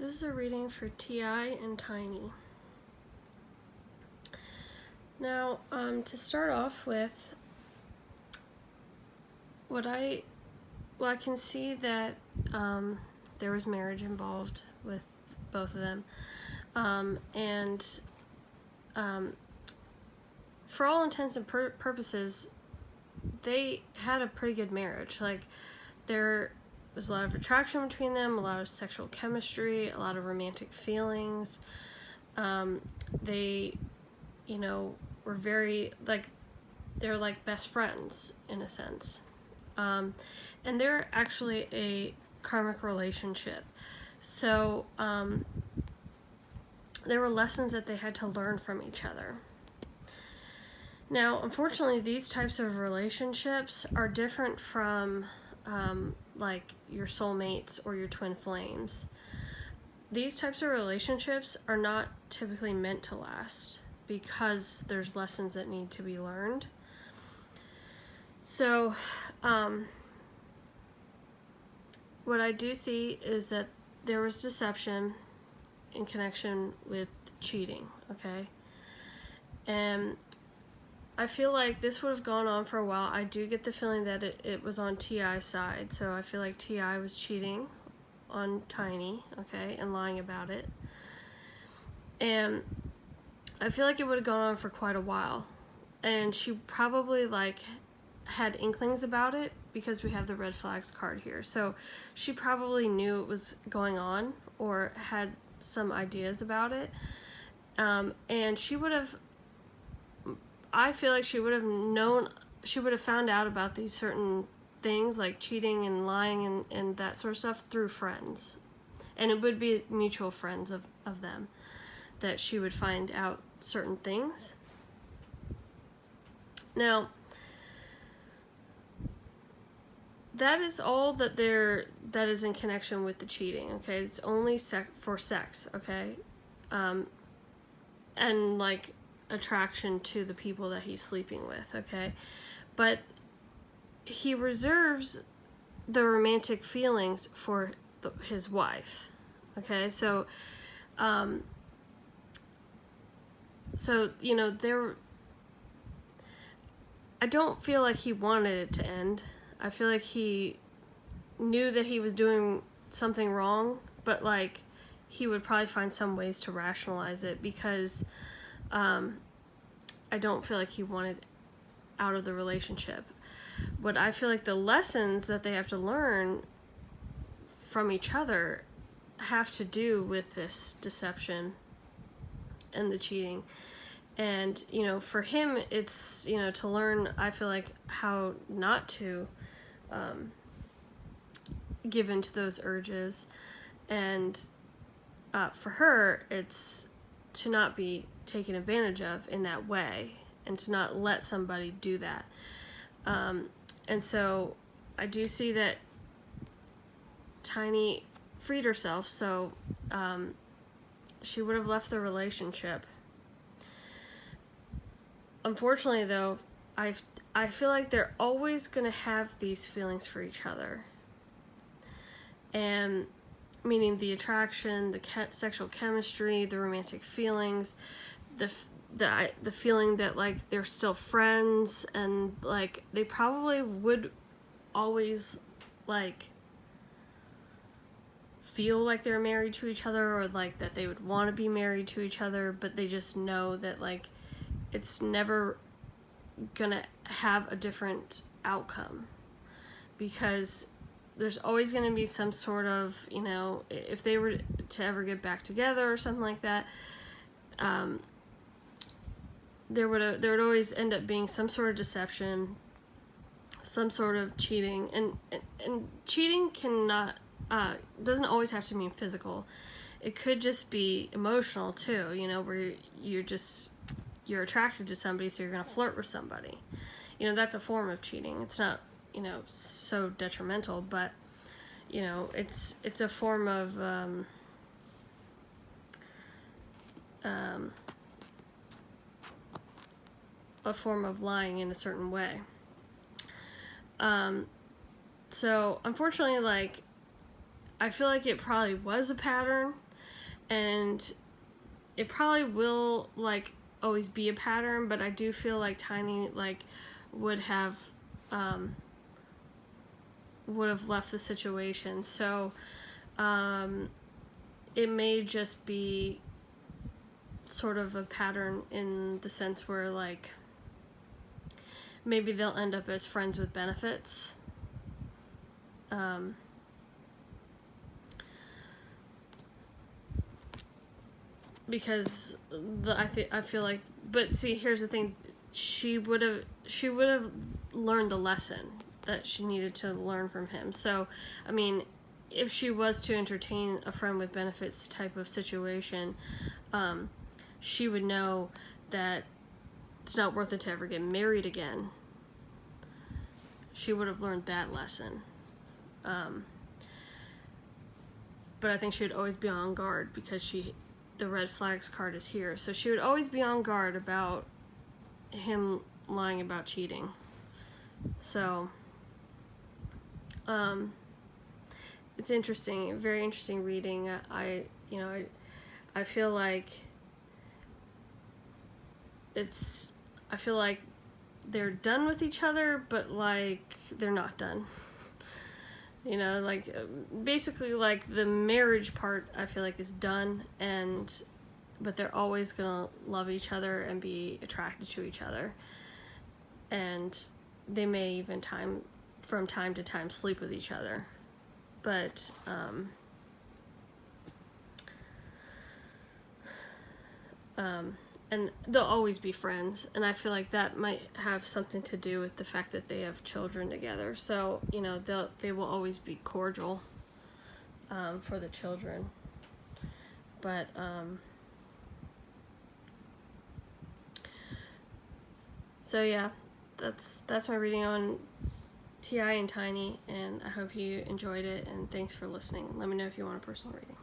This is a reading for T.I. and Tiny. Now, to start off with, I can see that there was marriage involved with both of them, and for all intents and purposes, they had a pretty good marriage. Like, there was a lot of attraction between them, a lot of sexual chemistry, a lot of romantic feelings. They, were very, they're like best friends in a sense. And they're actually a karmic relationship. So there were lessons that they had to learn from each other. Now, unfortunately, these types of relationships are different from like your soulmates or your twin flames. These types of relationships are not typically meant to last because there's lessons that need to be learned. So, what I do see is that there was deception in connection with cheating, okay? And I feel like this would have gone on for a while. I do get the feeling that it was on T.I.'s side, so I feel like T.I. was cheating on Tiny, okay, and lying about it. And I feel like it would have gone on for quite a while. And she probably, had inklings about it because we have the red flags card here. So she probably knew it was going on or had some ideas about it. And she would have... I feel like she would have known, she would have found out about these certain things like cheating and lying and that sort of stuff through friends. And it would be mutual friends of them that she would find out certain things. Now, that is all that is in connection with the cheating, okay? It's only for sex, okay? And attraction to the people that he's sleeping with, okay? But he reserves the romantic feelings for his wife, okay? So, there... I don't feel like he wanted it to end. I feel like he knew that he was doing something wrong, but, he would probably find some ways to rationalize it because... I don't feel like he wanted out of the relationship. But I feel like the lessons that they have to learn from each other have to do with this deception and the cheating. And, for him, it's, to learn, I feel like, how not to give into those urges. And for her, it's to not be taken advantage of in that way and to not let somebody do that. And so I do see that Tiny freed herself, so she would have left the relationship. Unfortunately, though, I feel like they're always going to have these feelings for each other. And meaning the attraction, the sexual chemistry, the romantic feelings, the feeling that they're still friends, and they probably would always feel like they're married to each other, or that they would want to be married to each other, but they just know that it's never gonna have a different outcome because there's always going to be some sort of, if they were to ever get back together or something like that, there would always end up being some sort of deception, some sort of cheating, and cheating cannot doesn't always have to mean physical. It could just be emotional too, where you're attracted to somebody, so you're going to flirt with somebody. That's a form of cheating. It's not so detrimental, but it's a form of lying in a certain way. So unfortunately, I feel like it probably was a pattern, and it probably will like always be a pattern, but I do feel like Tiny like would have left the situation. So it may just be sort of a pattern in the sense where like maybe they'll end up as friends with benefits. Because I feel like, but see, here's the thing, she would have learned the lesson that she needed to learn from him. So, I mean, if she was to entertain a friend with benefits type of situation, she would know that it's not worth it to ever get married again. She would have learned that lesson. But I think she would always be on guard because the red flags card is here. So she would always be on guard about him lying about cheating. So, it's interesting, very interesting reading. I feel like I feel like they're done with each other, but like they're not done. You know, like basically like the marriage part I feel like is done, but they're always gonna love each other and be attracted to each other, and they may even from time to time sleep with each other, but and they'll always be friends, and I feel like that might have something to do with the fact that they have children together. So, you know, they will always be cordial for the children. But so yeah, that's my reading on T.I. and Tiny, and I hope you enjoyed it, and thanks for listening. Let me know if you want a personal reading.